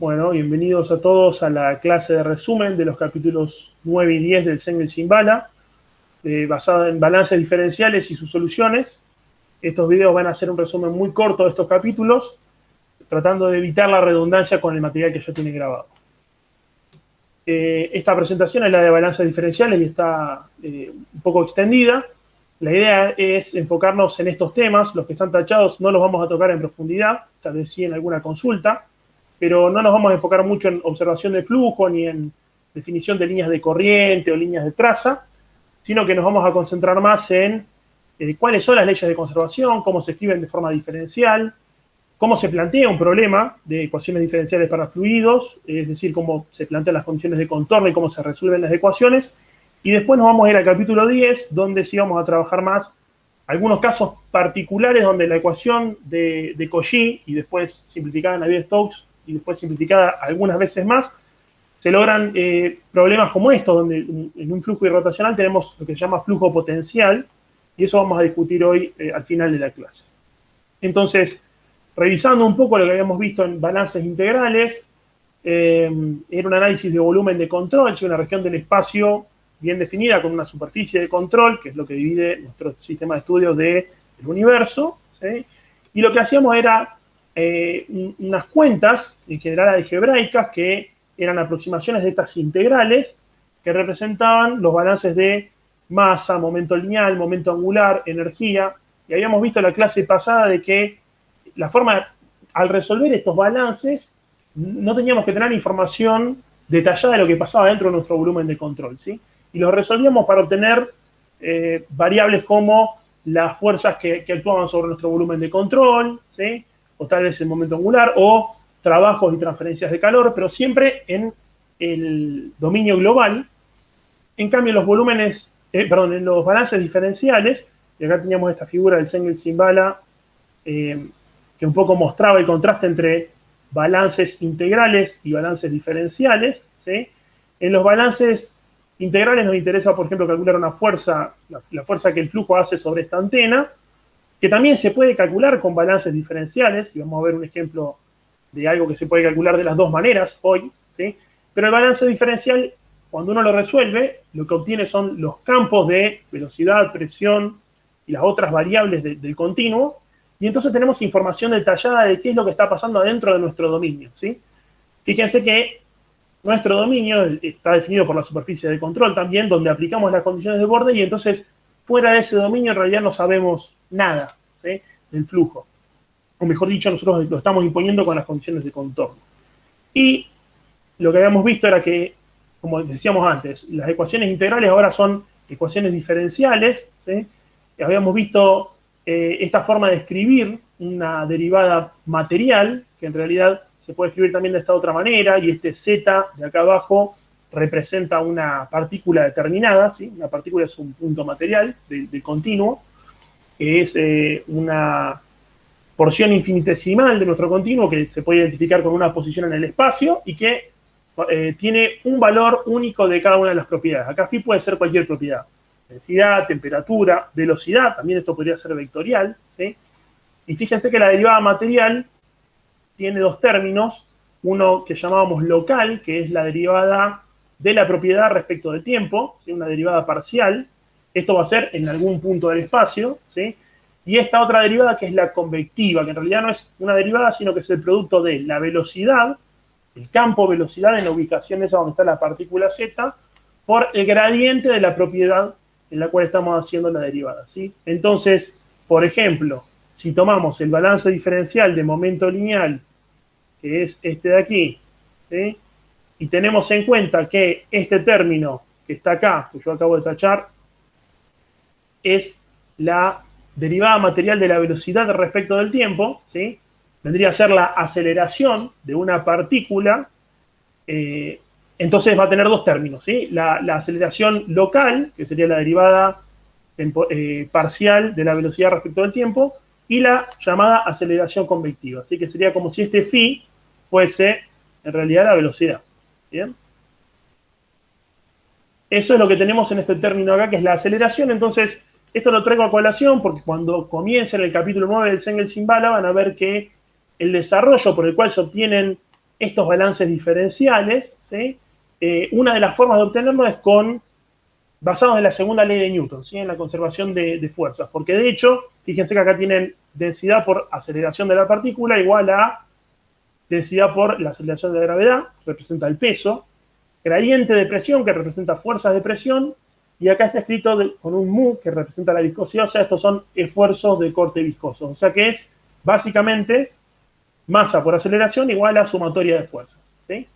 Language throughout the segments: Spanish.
Bueno, bienvenidos a todos a la clase de resumen de los capítulos 9 y 10 del Zengel-Simbala, basada en balances diferenciales y sus soluciones. Estos videos van a ser un resumen muy corto de estos capítulos, tratando de evitar la redundancia con el material que ya tienen grabado. Esta presentación es la de balances diferenciales y está un poco extendida. La idea es enfocarnos en estos temas. Los que están tachados no los vamos a tocar en profundidad, tal vez sí en alguna consulta, pero no nos vamos a enfocar mucho en observación de flujo ni en definición de líneas de corriente o líneas de traza, sino que nos vamos a concentrar más en cuáles son las leyes de conservación, cómo se escriben de forma diferencial, cómo se plantea un problema de ecuaciones diferenciales para fluidos, es decir, cómo se plantean las condiciones de contorno y cómo se resuelven las ecuaciones. Y después nos vamos a ir al capítulo 10, donde sí vamos a trabajar más algunos casos particulares donde la ecuación de Cauchy, y después simplificada en Navier-Stokes, y después simplificada algunas veces más, se logran problemas como estos, donde en un flujo irrotacional tenemos lo que se llama flujo potencial, y eso vamos a discutir hoy al final de la clase. Entonces, revisando un poco lo que habíamos visto en balances integrales, era un análisis de volumen de control, una región del espacio bien definida con una superficie de control, que es lo que divide nuestro sistema de estudios del universo, ¿sí? Y lo que hacíamos era unas cuentas, en general algebraicas, que eran aproximaciones de estas integrales, que representaban los balances de masa, momento lineal, momento angular, energía. Y habíamos visto en la clase pasada de que la forma, al resolver estos balances, no teníamos que tener información detallada de lo que pasaba dentro de nuestro volumen de control, ¿sí? Y los resolvíamos para obtener variables como las fuerzas que actuaban sobre nuestro volumen de control, ¿sí? O tal vez el momento angular, o trabajos y transferencias de calor, pero siempre en el dominio global. En cambio, en los volúmenes, en los balances diferenciales, y acá teníamos esta figura del Zengel-Simbala, que un poco mostraba el contraste entre balances integrales y balances diferenciales, ¿sí? En los balances integrales nos interesa, por ejemplo, calcular una fuerza, la fuerza que el flujo hace sobre esta antena, que también se puede calcular con balances diferenciales, y vamos a ver un ejemplo de algo que se puede calcular de las dos maneras hoy, ¿sí? Pero el balance diferencial, cuando uno lo resuelve, lo que obtiene son los campos de velocidad, presión y las otras variables del continuo, y entonces tenemos información detallada de qué es lo que está pasando adentro de nuestro dominio, ¿sí? Fíjense que nuestro dominio está definido por la superficie de control también, donde aplicamos las condiciones de borde, y entonces fuera de ese dominio en realidad no sabemos nada, ¿sí? Del flujo. O mejor dicho, nosotros lo estamos imponiendo con las condiciones de contorno. Y lo que habíamos visto era que, como decíamos antes, las ecuaciones integrales ahora son ecuaciones diferenciales, ¿sí? Habíamos visto esta forma de escribir una derivada material, que en realidad se puede escribir también de esta otra manera, y este z de acá abajo representa una partícula determinada, ¿sí? Una partícula es un punto material del continuo, que es una porción infinitesimal de nuestro continuo que se puede identificar con una posición en el espacio y que tiene un valor único de cada una de las propiedades. Acá phi puede ser cualquier propiedad. Densidad, temperatura, velocidad, también esto podría ser vectorial, ¿sí? Y fíjense que la derivada material tiene dos términos, uno que llamábamos local, que es la derivada de la propiedad respecto del tiempo, ¿sí? Una derivada parcial, esto va a ser en algún punto del espacio, ¿sí? Y esta otra derivada que es la convectiva, que en realidad no es una derivada, sino que es el producto de la velocidad, el campo velocidad en la ubicación esa donde está la partícula z, por el gradiente de la propiedad en la cual estamos haciendo la derivada, ¿sí? Entonces, por ejemplo, si tomamos el balance diferencial de momento lineal, que es este de aquí, ¿sí? Y tenemos en cuenta que este término que está acá, que yo acabo de tachar, es la derivada material de la velocidad respecto del tiempo, ¿sí? Vendría a ser la aceleración de una partícula, entonces va a tener dos términos, ¿sí? La aceleración local, que sería la derivada parcial de la velocidad respecto del tiempo, y la llamada aceleración convectiva, así que sería como si este phi fuese en realidad la velocidad, ¿bien? Eso es lo que tenemos en este término acá, que es la aceleración. Entonces, esto lo traigo a colación porque cuando comiencen el capítulo 9 del Zengel-Simbala van a ver que el desarrollo por el cual se obtienen estos balances diferenciales, ¿sí? Una de las formas de obtenerlo es basados en la segunda ley de Newton, ¿sí? En la conservación de fuerzas. Porque de hecho, fíjense que acá tienen densidad por aceleración de la partícula igual a densidad por la aceleración de la gravedad, representa el peso, gradiente de presión, que representa fuerzas de presión, y acá está escrito con un mu, que representa la viscosidad, o sea, estos son esfuerzos de corte viscoso. O sea que es, básicamente, masa por aceleración igual a sumatoria de fuerzas, ¿sí?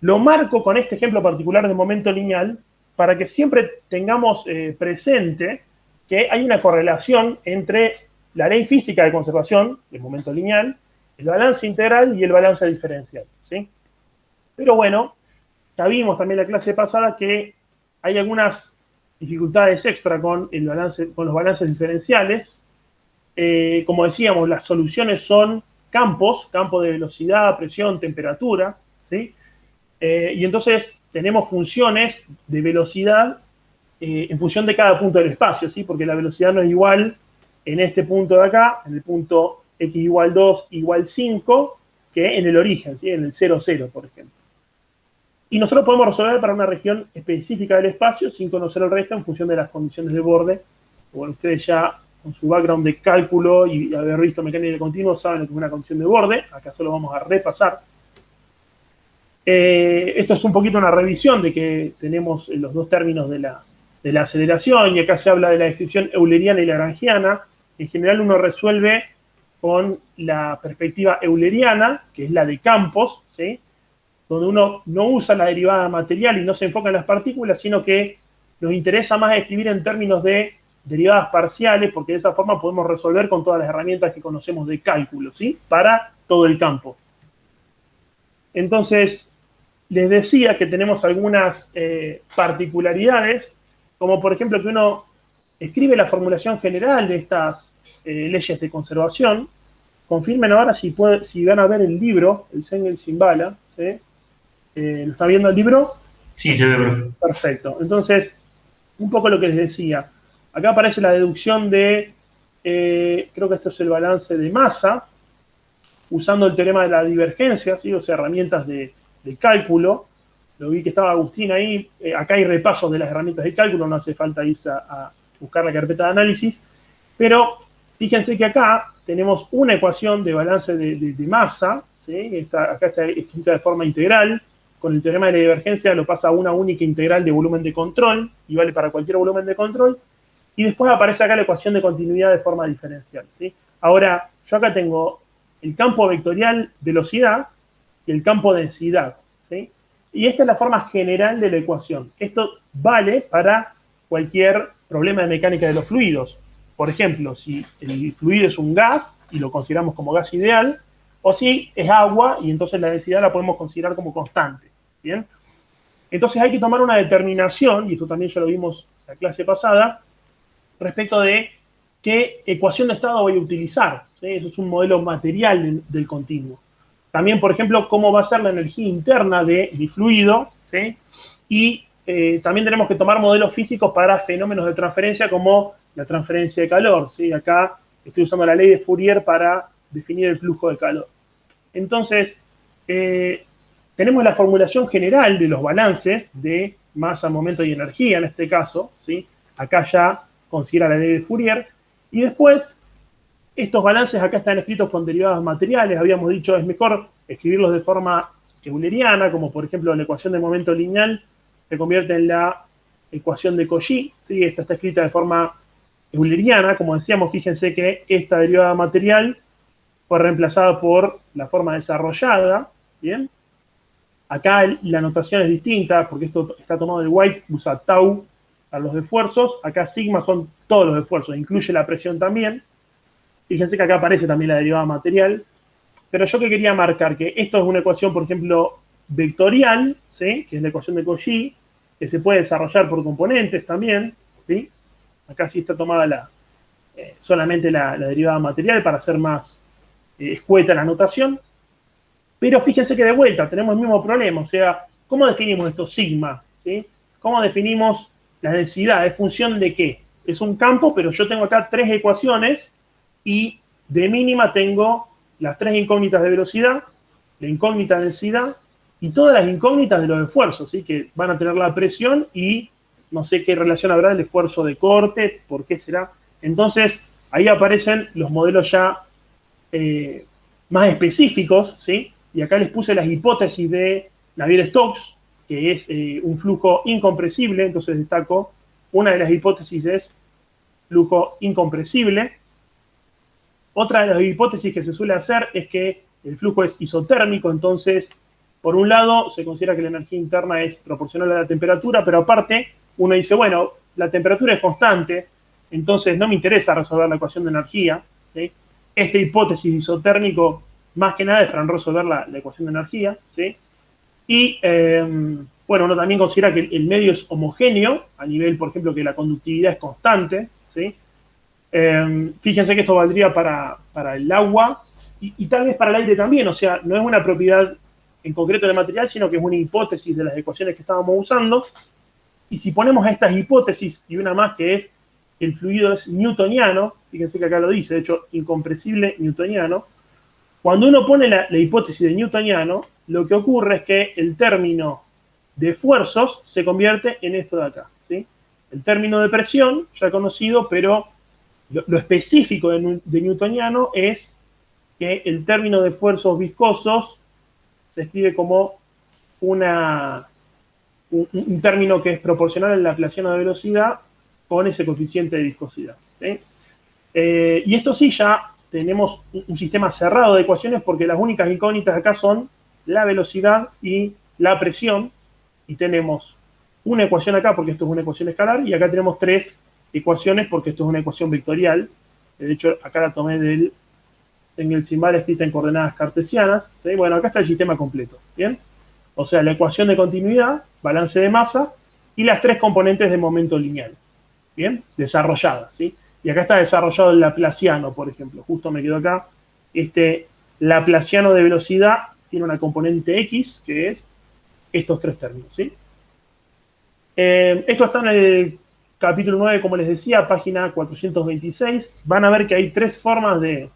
Lo marco con este ejemplo particular de momento lineal para que siempre tengamos presente que hay una correlación entre la ley física de conservación del momento lineal, el balance integral y el balance diferencial, ¿sí? Pero bueno, ya vimos también en la clase pasada que hay algunas dificultades extra con los balances diferenciales. Como decíamos, las soluciones son campo de velocidad, presión, temperatura, ¿sí? Y entonces tenemos funciones de velocidad en función de cada punto del espacio, ¿sí? Porque la velocidad no es igual en este punto de acá, en el punto x igual 2 igual 5, que en el origen, ¿sí? En el 0, 0, por ejemplo. Y nosotros podemos resolver para una región específica del espacio sin conocer el resto en función de las condiciones de borde. Bueno, ustedes ya con su background de cálculo y haber visto mecánica de continuo saben lo que es una condición de borde. Acá solo vamos a repasar. Esto es un poquito una revisión de que tenemos los dos términos de la aceleración, y acá se habla de la descripción euleriana y lagrangiana. En general uno resuelve con la perspectiva euleriana, que es la de campos, ¿sí? Donde uno no usa la derivada material y no se enfoca en las partículas, sino que nos interesa más escribir en términos de derivadas parciales, porque de esa forma podemos resolver con todas las herramientas que conocemos de cálculo, ¿sí? Para todo el campo. Entonces, les decía que tenemos algunas particularidades, como por ejemplo que uno escribe la formulación general de estas leyes de conservación. Confirmen ahora si van a ver el libro, el Engels sin bala, ¿sí? ¿Lo está viendo el libro? Sí, se ve, profe. Perfecto. Entonces, un poco lo que les decía. Acá aparece la deducción de, creo que esto es el balance de masa, usando el teorema de la divergencia, ¿sí? O sea, herramientas de cálculo. Lo vi que estaba Agustín ahí. Acá hay repasos de las herramientas de cálculo, no hace falta irse a buscar la carpeta de análisis. Pero fíjense que acá tenemos una ecuación de balance de masa, ¿sí? Acá está escrita de forma integral. Con el teorema de la divergencia lo pasa a una única integral de volumen de control, y vale para cualquier volumen de control. Y después aparece acá la ecuación de continuidad de forma diferencial, ¿sí? Ahora, yo acá tengo el campo vectorial velocidad y el campo densidad, ¿sí? Y esta es la forma general de la ecuación. Esto vale para cualquier problema de mecánica de los fluidos. Por ejemplo, si el fluido es un gas y lo consideramos como gas ideal, o si es agua y entonces la densidad la podemos considerar como constante, ¿bien? Entonces hay que tomar una determinación, y esto también ya lo vimos en la clase pasada, respecto de qué ecuación de estado voy a utilizar, ¿sí? Eso es un modelo material del continuo. También, por ejemplo, cómo va a ser la energía interna de mi fluido, ¿sí? Y también tenemos que tomar modelos físicos para fenómenos de transferencia como la transferencia de calor, ¿sí? Acá estoy usando la ley de Fourier para definir el flujo de calor. Entonces, tenemos la formulación general de los balances de masa, momento y energía en este caso, ¿sí? Acá ya considera la ley de Fourier. Y después, estos balances acá están escritos con derivadas materiales. Habíamos dicho, es mejor escribirlos de forma euleriana, como por ejemplo la ecuación de momento lineal se convierte en la ecuación de Cauchy, ¿sí? Esta está escrita de forma euleriana. Como decíamos, fíjense que esta derivada material fue reemplazada por la forma desarrollada, ¿bien? Acá la notación es distinta, porque esto está tomado de White, usa tau para los esfuerzos. Acá sigma son todos los esfuerzos, incluye la presión también. Fíjense que acá aparece también la derivada material. Pero yo que quería marcar que esto es una ecuación, por ejemplo, vectorial, ¿sí? Que es la ecuación de Cauchy, que se puede desarrollar por componentes también, ¿sí? Acá sí está tomada solamente la derivada material para hacer más escueta la notación. Pero fíjense que de vuelta tenemos el mismo problema, o sea, ¿cómo definimos esto sigma? ¿Sí? ¿Cómo definimos la densidad? ¿Es función de qué? Es un campo, pero yo tengo acá tres ecuaciones y de mínima tengo las tres incógnitas de velocidad, la incógnita densidad y todas las incógnitas de los esfuerzos, ¿sí? Que van a tener la presión y no sé qué relación habrá el esfuerzo de corte, por qué será. Entonces, ahí aparecen los modelos ya más específicos, ¿sí? Y acá les puse las hipótesis de Navier-Stokes, que es un flujo incompresible, entonces destaco, una de las hipótesis es flujo incompresible. Otra de las hipótesis que se suele hacer es que el flujo es isotérmico, entonces, por un lado, se considera que la energía interna es proporcional a la temperatura, pero aparte, uno dice, bueno, la temperatura es constante, entonces no me interesa resolver la ecuación de energía, ¿sí? Esta hipótesis isotérmico, más que nada, es para resolver la ecuación de energía, ¿sí? Y, bueno, uno también considera que el medio es homogéneo, a nivel, por ejemplo, que la conductividad es constante, ¿sí? Fíjense que esto valdría para el agua y tal vez para el aire también, o sea, no es una propiedad en concreto del material, sino que es una hipótesis de las ecuaciones que estábamos usando. Y si ponemos estas hipótesis y una más que es el fluido es newtoniano, fíjense que acá lo dice, de hecho, incompresible newtoniano, cuando uno pone la hipótesis de newtoniano, lo que ocurre es que el término de esfuerzos se convierte en esto de acá, ¿sí? El término de presión, ya conocido, pero lo específico de newtoniano es que el término de esfuerzos viscosos se escribe como un término que es proporcional al laplaciano de velocidad con ese coeficiente de viscosidad, ¿sí? Y esto sí, ya tenemos un sistema cerrado de ecuaciones porque las únicas incógnitas acá son la velocidad y la presión, y tenemos una ecuación acá porque esto es una ecuación escalar, y acá tenemos tres ecuaciones porque esto es una ecuación vectorial. De hecho, acá la tomé del Engels-Simbal escrita en coordenadas cartesianas, ¿sí? Bueno, acá está el sistema completo, ¿bien? O sea, la ecuación de continuidad, balance de masa, y las tres componentes de momento lineal, ¿bien? Desarrolladas, ¿sí? Y acá está desarrollado el laplaciano, por ejemplo. Justo me quedó acá. Este laplaciano de velocidad tiene una componente x, que es estos tres términos, ¿sí? Esto está en el capítulo 9, como les decía, página 426. Van a ver que hay tres formas de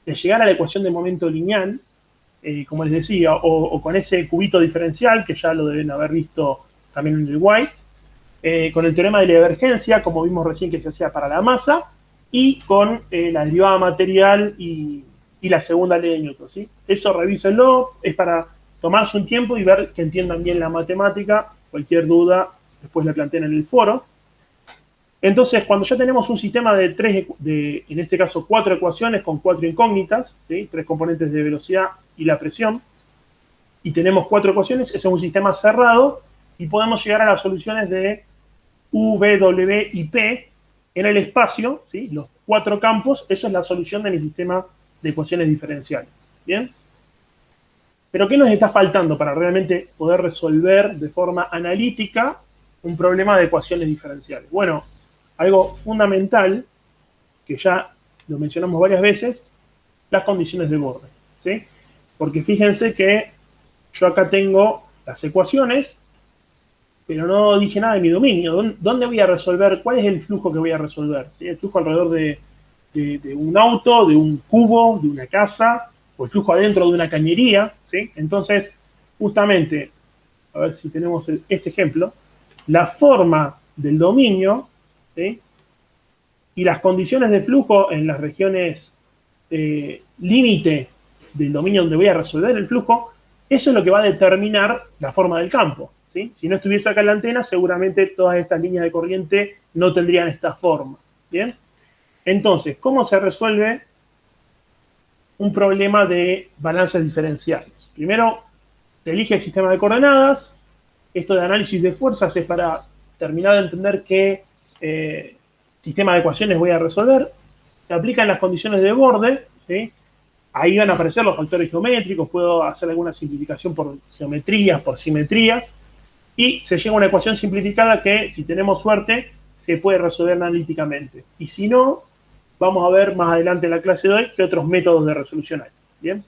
llegar a la ecuación de momento lineal, como les decía, o con ese cubito diferencial, que ya lo deben haber visto también en el White, con el teorema de la divergencia, como vimos recién que se hacía para la masa, y con la derivada material y la segunda ley de Newton, ¿sí? Eso revísenlo, es para tomarse un tiempo y ver que entiendan bien la matemática. Cualquier duda, después la plantean en el foro. Entonces, cuando ya tenemos un sistema de en este caso, 4 ecuaciones con 4 incógnitas, ¿sí? 3 componentes de velocidad y la presión, y tenemos 4 ecuaciones, ese es un sistema cerrado, y podemos llegar a las soluciones de U, V, W y P en el espacio, ¿sí? Los 4 campos, eso es la solución de mi sistema de ecuaciones diferenciales, ¿bien? Pero ¿qué nos está faltando para realmente poder resolver de forma analítica un problema de ecuaciones diferenciales? Bueno, algo fundamental, que ya lo mencionamos varias veces, las condiciones de borde, ¿sí? Porque fíjense que yo acá tengo las ecuaciones, pero no dije nada de mi dominio. ¿Dónde voy a resolver? ¿Cuál es el flujo que voy a resolver? ¿Sí? El flujo alrededor de un auto, de un cubo, de una casa, o el flujo adentro de una cañería, ¿sí? Entonces, justamente, a ver si tenemos este ejemplo, la forma del dominio, ¿sí? Y las condiciones de flujo en las regiones límite del dominio donde voy a resolver el flujo, eso es lo que va a determinar la forma del campo, ¿sí? Si no estuviese acá en la antena, seguramente todas estas líneas de corriente no tendrían esta forma, ¿bien? Entonces, ¿cómo se resuelve un problema de balances diferenciales? Primero, se elige el sistema de coordenadas. Esto de análisis de fuerzas es para terminar de entender qué sistema de ecuaciones voy a resolver. Se aplican las condiciones de borde, ¿sí? Ahí van a aparecer los factores geométricos, puedo hacer alguna simplificación por geometrías, por simetrías, y se llega a una ecuación simplificada que, si tenemos suerte, se puede resolver analíticamente. Y si no, vamos a ver más adelante en la clase de hoy qué otros métodos de resolución hay. ¿Bien?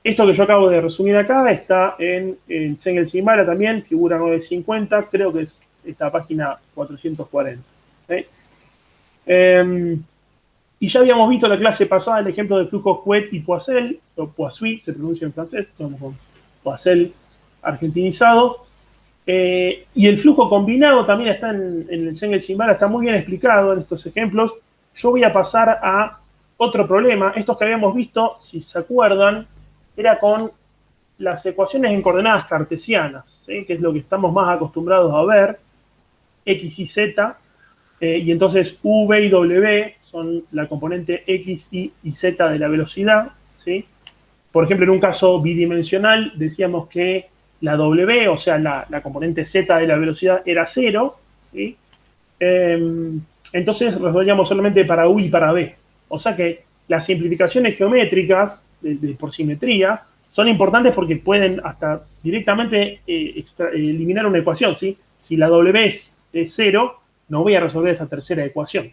Esto que yo acabo de resumir acá está en Engels-Simbal también, figura 950, creo que es esta página 440. ¿Sí? Y ya habíamos visto la clase pasada el ejemplo de flujos Couette y Poiseuille, o Poiseuille se pronuncia en francés, estamos con Poiseuille argentinizado. Y el flujo combinado también está en el Zengel-Shimbara, está muy bien explicado en estos ejemplos. Yo voy a pasar a otro problema. Estos que habíamos visto, si se acuerdan, era con las ecuaciones en coordenadas cartesianas, ¿sí? Que es lo que estamos más acostumbrados a ver, x y z, y entonces v y w son la componente x, y z de la velocidad, ¿sí? Por ejemplo, en un caso bidimensional decíamos que la w, o sea, la componente z de la velocidad era 0, ¿sí? Entonces resolvíamos solamente para u y para b. O sea que las simplificaciones geométricas por simetría son importantes porque pueden hasta directamente eliminar una ecuación, ¿sí? Si la w es 0, no voy a resolver esta tercera ecuación.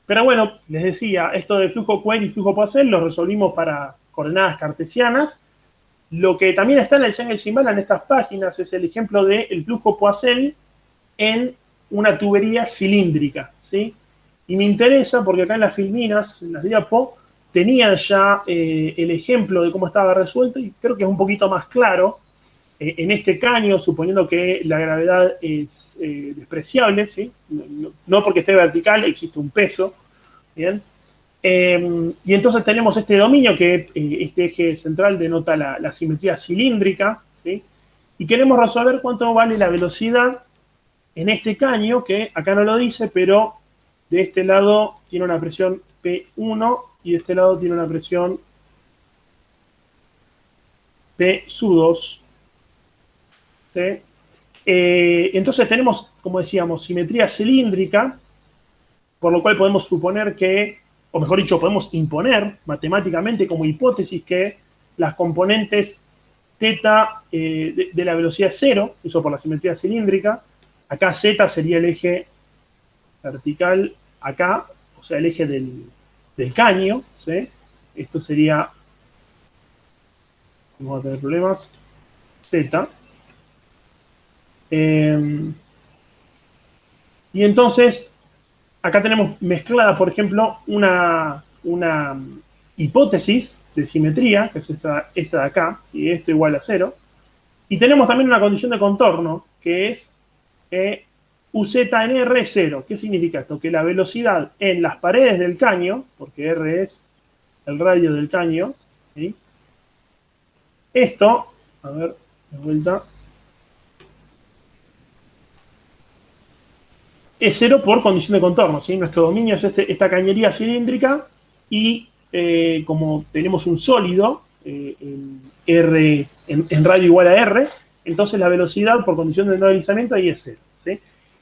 Pero bueno, les decía, esto de flujo Couette y flujo Poiseuille lo resolvimos para coordenadas cartesianas. Lo que también está en el Zengel-Shimbara en estas páginas es el ejemplo del flujo Poiseuille en una tubería cilíndrica, ¿sí? Y me interesa porque acá en las filminas, en las diapos, tenían ya el ejemplo de cómo estaba resuelto y creo que es un poquito más claro. En este caño, suponiendo que la gravedad es despreciable, ¿sí? No porque esté vertical, existe un peso, ¿bien? Y entonces tenemos este dominio que este eje central denota la simetría cilíndrica, ¿sí? Y queremos resolver cuánto vale la velocidad en este caño, que acá no lo dice, pero de este lado tiene una presión P1 y de este lado tiene una presión P sub 2. ¿Sí? Entonces tenemos, como decíamos, simetría cilíndrica, por lo cual podemos suponer que, o mejor dicho, podemos imponer matemáticamente como hipótesis que las componentes θ de la velocidad es 0, eso por la simetría cilíndrica. Acá z sería el eje vertical acá, o sea, el eje del caño, ¿sí? Esto sería, vamos a tener problemas, z. Y entonces, acá tenemos mezclada, por ejemplo, una hipótesis de simetría, que es esta de acá, y esto igual a 0. Y tenemos también una condición de contorno, que es UZ en R es 0. ¿Qué significa esto? Que la velocidad en las paredes del caño, porque R es el radio del caño, ¿sí? Esto, a ver, de vuelta, es 0 por condición de contorno, ¿sí? Nuestro dominio es esta cañería cilíndrica y como tenemos un sólido, R en radio igual a R, entonces la velocidad por condición de no deslizamiento ahí es 0, ¿sí?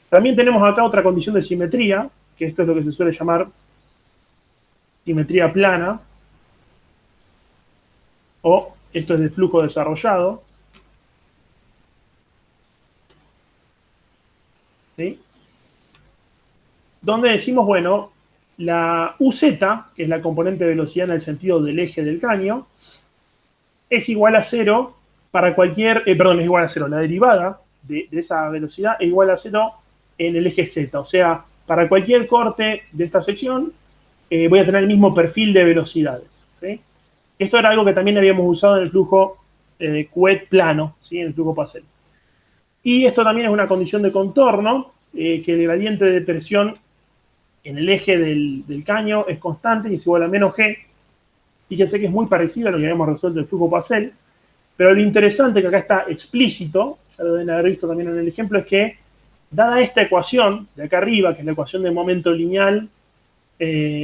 También tenemos acá otra condición de simetría, que esto es lo que se suele llamar simetría plana, o esto es de flujo desarrollado, ¿sí? Donde decimos, bueno, la UZ, que es la componente de velocidad en el sentido del eje del caño, es igual a 0 para cualquier, perdón, es igual a 0, la derivada de esa velocidad es igual a 0 en el eje Z, o sea, para cualquier corte de esta sección voy a tener el mismo perfil de velocidades, ¿sí? Esto era algo que también habíamos usado en el flujo Couette plano, ¿sí? En el flujo Poiseuille. Y esto también es una condición de contorno, que el gradiente de presión en el eje del caño es constante y es igual a menos G. Fíjense que es muy parecido a lo que habíamos resuelto en el flujo Poiseuille, pero lo interesante que acá está explícito, ya lo deben haber visto también en el ejemplo, es que dada esta ecuación de acá arriba, que es la ecuación de momento lineal,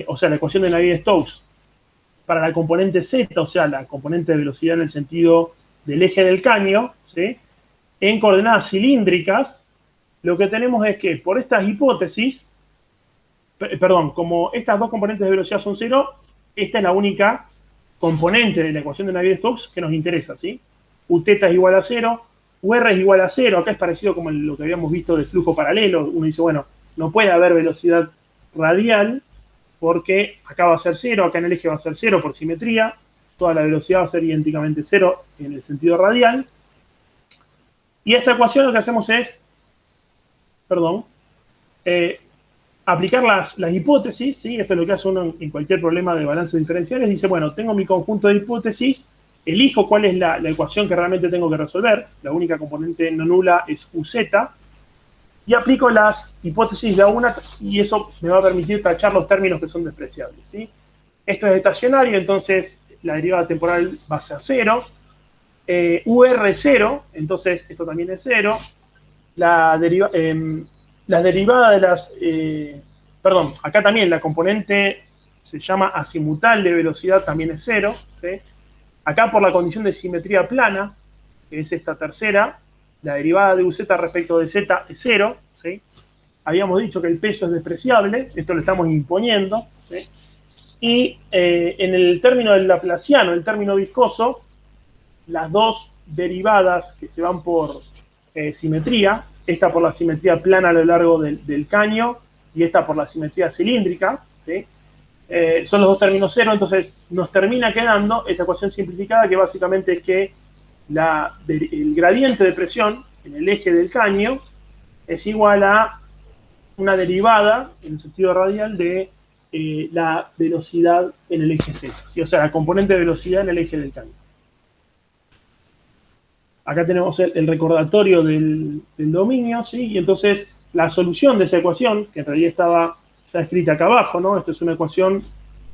o sea, la ecuación de Navier-Stokes, para la componente Z, o sea, la componente de velocidad en el sentido del eje del caño, ¿sí? En coordenadas cilíndricas, lo que tenemos es que por estas hipótesis, perdón, como estas dos componentes de velocidad son 0, esta es la única componente de la ecuación de Navier-Stokes que nos interesa, ¿sí? Uθ es igual a 0, UR es igual a 0, acá es parecido como lo que habíamos visto del flujo paralelo, uno dice, bueno, no puede haber velocidad radial, porque acá va a ser 0, acá en el eje va a ser 0 por simetría, toda la velocidad va a ser idénticamente 0 en el sentido radial, y esta ecuación lo que hacemos es, perdón, aplicar las hipótesis, ¿sí? Esto es lo que hace uno en cualquier problema de balance diferenciales. Dice, bueno, tengo mi conjunto de hipótesis, elijo cuál es la ecuación que realmente tengo que resolver, la única componente no nula es UZ, y aplico las hipótesis de a una, y eso me va a permitir tachar los términos que son despreciables, ¿sí? Esto es estacionario, entonces la derivada temporal va a ser 0. UR es 0, entonces esto también es 0. La derivada de las... perdón, acá también la componente se llama azimutal de velocidad, también es 0. ¿Sí? Acá por la condición de simetría plana, que es esta tercera, la derivada de UZ respecto de Z es 0. ¿Sí? Habíamos dicho que el peso es despreciable, esto lo estamos imponiendo. ¿Sí? Y en el término del laplaciano, el término viscoso, las dos derivadas que se van por simetría, esta por la simetría plana a lo largo del caño y esta por la simetría cilíndrica, ¿sí? Son los dos términos cero, entonces nos termina quedando esta ecuación simplificada que básicamente es que el gradiente de presión en el eje del caño es igual a una derivada en el sentido radial de la velocidad en el eje Z, ¿sí? O sea, la componente de velocidad en el eje del caño. Acá tenemos el recordatorio del dominio, ¿sí? Y entonces la solución de esa ecuación, que en realidad estaba ya escrita acá abajo, ¿no? Esta es una ecuación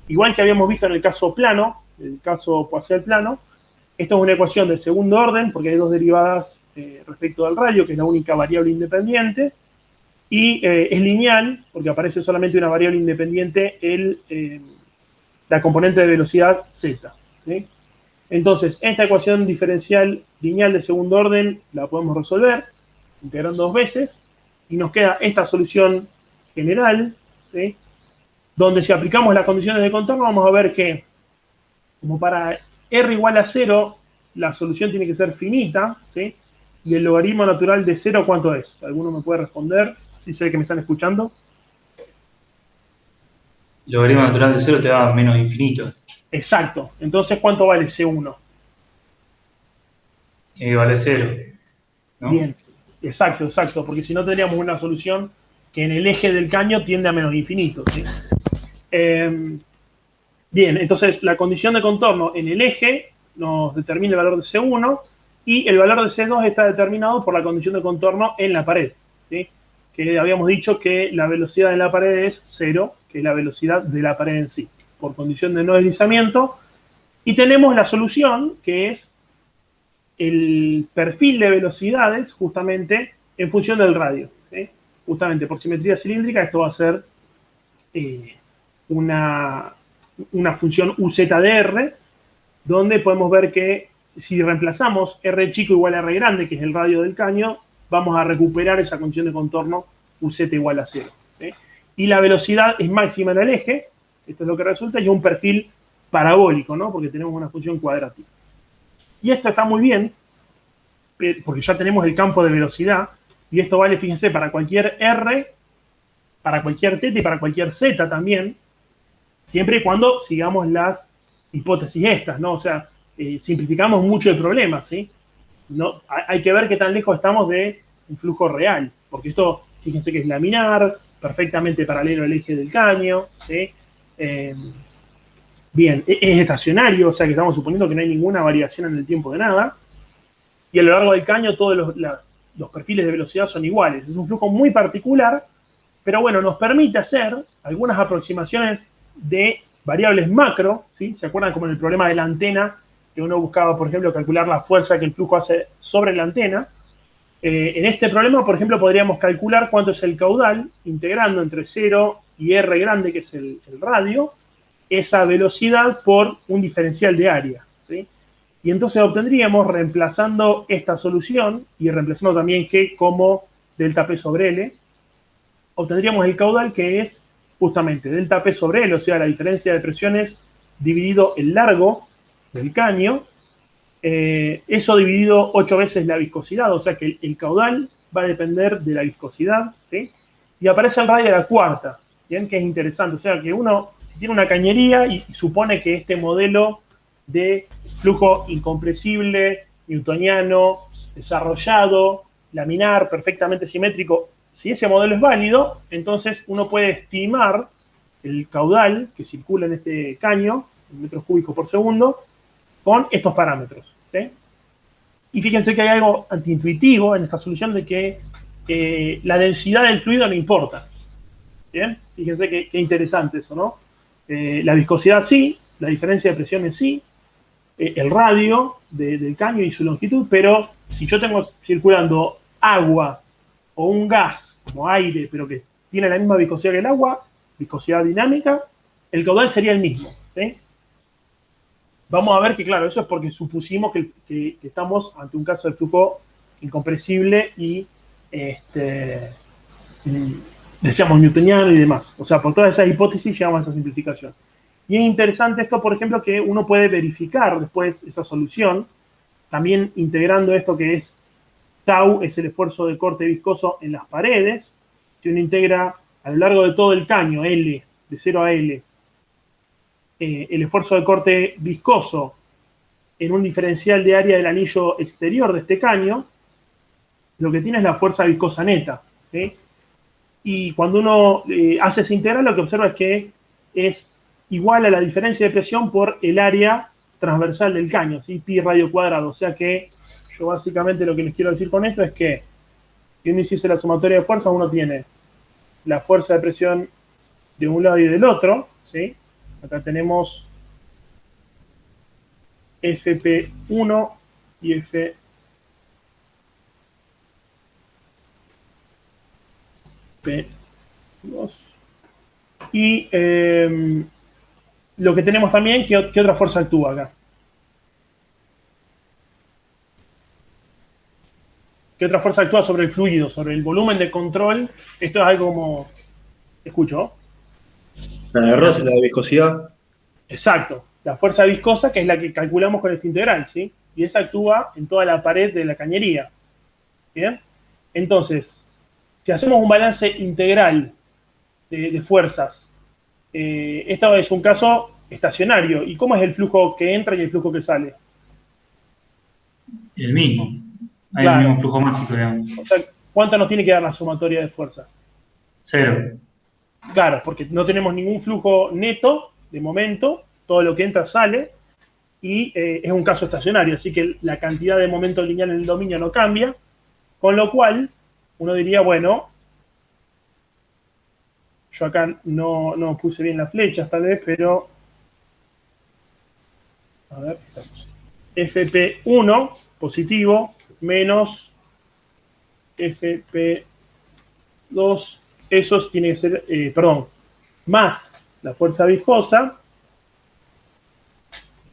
igual que habíamos visto en el caso plano, el caso Poiseuille plano. Esto es una ecuación de segundo orden, porque hay dos derivadas respecto del radio, que es la única variable independiente, y es lineal, porque aparece solamente una variable independiente, la componente de velocidad z, ¿sí? Entonces, esta ecuación diferencial lineal de segundo orden la podemos resolver, integrando dos veces, y nos queda esta solución general, ¿sí? Donde si aplicamos las condiciones de contorno, vamos a ver que, como para r igual a 0, la solución tiene que ser finita, ¿sí? Y el logaritmo natural de 0, ¿cuánto es? ¿Alguno me puede responder? Si sé que me están escuchando. El logaritmo natural de 0 te da menos infinito. Exacto. Entonces, ¿cuánto vale C1? Tiene que valer 0, ¿no? Bien. Exacto, exacto. Porque si no tendríamos una solución que en el eje del caño tiende a menos infinito, ¿sí? Bien, entonces la condición de contorno en el eje nos determina el valor de C1 y el valor de C2 está determinado por la condición de contorno en la pared, ¿sí? Que habíamos dicho que la velocidad en la pared es 0, que es la velocidad de la pared en sí, por condición de no deslizamiento. Y tenemos la solución, que es el perfil de velocidades, justamente en función del radio, ¿sí? Justamente por simetría cilíndrica, esto va a ser una función UZ de R, donde podemos ver que si reemplazamos R chico igual a R grande, que es el radio del caño, vamos a recuperar esa condición de contorno UZ igual a 0. ¿Sí? Y la velocidad es máxima en el eje, esto es lo que resulta, y un perfil parabólico, ¿no? Porque tenemos una función cuadrática. Y esto está muy bien, porque ya tenemos el campo de velocidad, y esto vale, fíjense, para cualquier R, para cualquier θ y para cualquier z también, siempre y cuando sigamos las hipótesis estas, ¿no? O sea, simplificamos mucho el problema, ¿sí? No, hay que ver qué tan lejos estamos de un flujo real, porque esto, fíjense que es laminar, perfectamente paralelo al eje del caño, ¿sí? Bien, es estacionario, o sea que estamos suponiendo que no hay ninguna variación en el tiempo de nada, y a lo largo del caño todos los perfiles de velocidad son iguales. Es un flujo muy particular, pero bueno, nos permite hacer algunas aproximaciones de variables macro, ¿sí? ¿Se acuerdan como en el problema de la antena, que uno buscaba, por ejemplo, calcular la fuerza que el flujo hace sobre la antena? En este problema, por ejemplo, podríamos calcular cuánto es el caudal, integrando entre 0 y R grande, que es el radio, esa velocidad por un diferencial de área, ¿sí? Y entonces obtendríamos, reemplazando esta solución, y reemplazando también G como delta P sobre L, obtendríamos el caudal que es justamente delta P sobre L, o sea, la diferencia de presiones dividido el largo del caño, eso dividido 8 veces la viscosidad, o sea que el caudal va a depender de la viscosidad, ¿sí? Y aparece el radio de la cuarta, ¿bien? Que es interesante, o sea que uno, si tiene una cañería y supone que este modelo de flujo incompresible, newtoniano, desarrollado, laminar, perfectamente simétrico, si ese modelo es válido, entonces uno puede estimar el caudal que circula en este caño, en metros cúbicos por segundo, con estos parámetros. ¿Sí? Y fíjense que hay algo antiintuitivo en esta solución de que la densidad del fluido no importa. ¿Bien? Fíjense que interesante eso, ¿no? La viscosidad sí, la diferencia de presiones sí, el radio del caño y su longitud, pero si yo tengo circulando agua o un gas como aire, pero que tiene la misma viscosidad que el agua, viscosidad dinámica, el caudal sería el mismo. ¿Sí? Vamos a ver que, claro, eso es porque supusimos que estamos ante un caso de flujo incompresible y decíamos newtoniano y demás. O sea, por todas esas hipótesis llegamos a esa simplificación. Y es interesante esto, por ejemplo, que uno puede verificar después esa solución, también integrando esto que es tau, es el esfuerzo de corte viscoso en las paredes. Si uno integra a lo largo de todo el caño, L, de 0 a L, el esfuerzo de corte viscoso en un diferencial de área del anillo exterior de este caño, lo que tiene es la fuerza viscosa neta. ¿Sí? Y cuando uno hace esa integral, lo que observa es que es igual a la diferencia de presión por el área transversal del caño, ¿sí? Pi radio cuadrado. O sea que yo básicamente lo que les quiero decir con esto es que si uno hiciese la sumatoria de fuerzas, uno tiene la fuerza de presión de un lado y del otro, ¿sí? Acá tenemos FP1 y FP2. Y lo que tenemos también, ¿qué otra fuerza actúa acá? ¿Qué otra fuerza actúa sobre el fluido, sobre el volumen de control? Esto es algo como... ¿Escucho? La de Ross, la de viscosidad. Exacto. La fuerza viscosa, que es la que calculamos con este integral, ¿sí? Y esa actúa en toda la pared de la cañería. ¿Bien? Entonces, si hacemos un balance integral de fuerzas, esto es un caso estacionario. ¿Y cómo es el flujo que entra y el flujo que sale? El mismo. Hay Claro. el mismo flujo másico, digamos. O sea, ¿cuánto nos tiene que dar la sumatoria de fuerzas? 0. Claro, porque no tenemos ningún flujo neto de momento, todo lo que entra sale, y es un caso estacionario, así que la cantidad de momento lineal en el dominio no cambia, con lo cual uno diría, bueno, yo acá no puse bien las flechas tal vez, pero a ver, estamos. FP1 positivo menos FP2, eso tiene que ser, más la fuerza viscosa,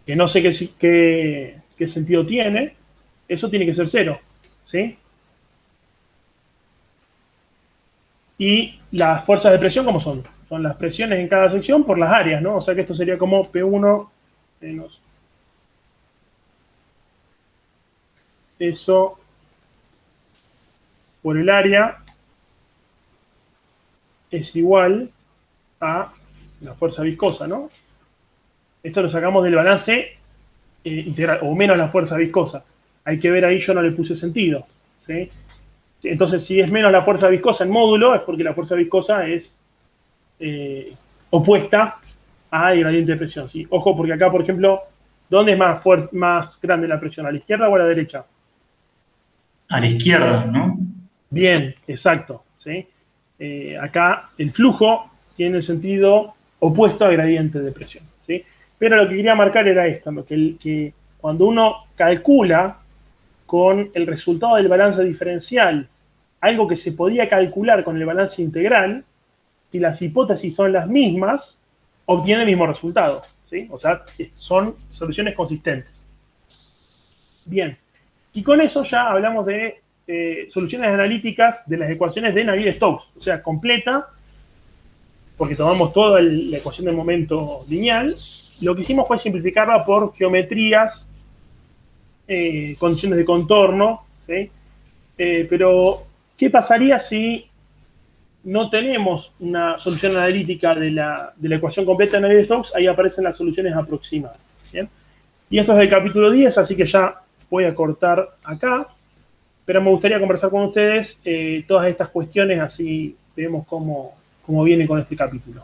que no sé qué sentido tiene, eso tiene que ser 0, ¿sí? Y las fuerzas de presión, ¿cómo son? Son las presiones en cada sección por las áreas, ¿no? O sea que esto sería como P1 menos eso por el área es igual a la fuerza viscosa, ¿no? Esto lo sacamos del balance integral, o menos la fuerza viscosa. Hay que ver ahí, yo no le puse sentido, ¿sí? Entonces, si es menos la fuerza viscosa en módulo, es porque la fuerza viscosa es opuesta al gradiente de presión, ¿sí? Ojo, porque acá, por ejemplo, ¿dónde es más grande la presión? ¿A la izquierda o a la derecha? A la izquierda, ¿no? Bien, exacto, ¿sí? Acá el flujo tiene el sentido opuesto al gradiente de presión, ¿sí? Pero lo que quería marcar era esto, ¿no? que cuando uno calcula con el resultado del balance diferencial algo que se podía calcular con el balance integral, si las hipótesis son las mismas, obtiene el mismo resultado, ¿sí? O sea, son soluciones consistentes. Bien, y con eso ya hablamos de soluciones analíticas de las ecuaciones de Navier-Stokes, o sea, completa, porque tomamos toda la ecuación de momento lineal. Lo que hicimos fue simplificarla por geometrías, condiciones de contorno, ¿sí? Pero, ¿qué pasaría si no tenemos una solución analítica de la ecuación completa de Navier-Stokes? Ahí aparecen las soluciones aproximadas, ¿bien? Y esto es del capítulo 10, así que ya voy a cortar acá. pero me gustaría conversar con ustedes todas estas cuestiones, así vemos cómo viene con este capítulo.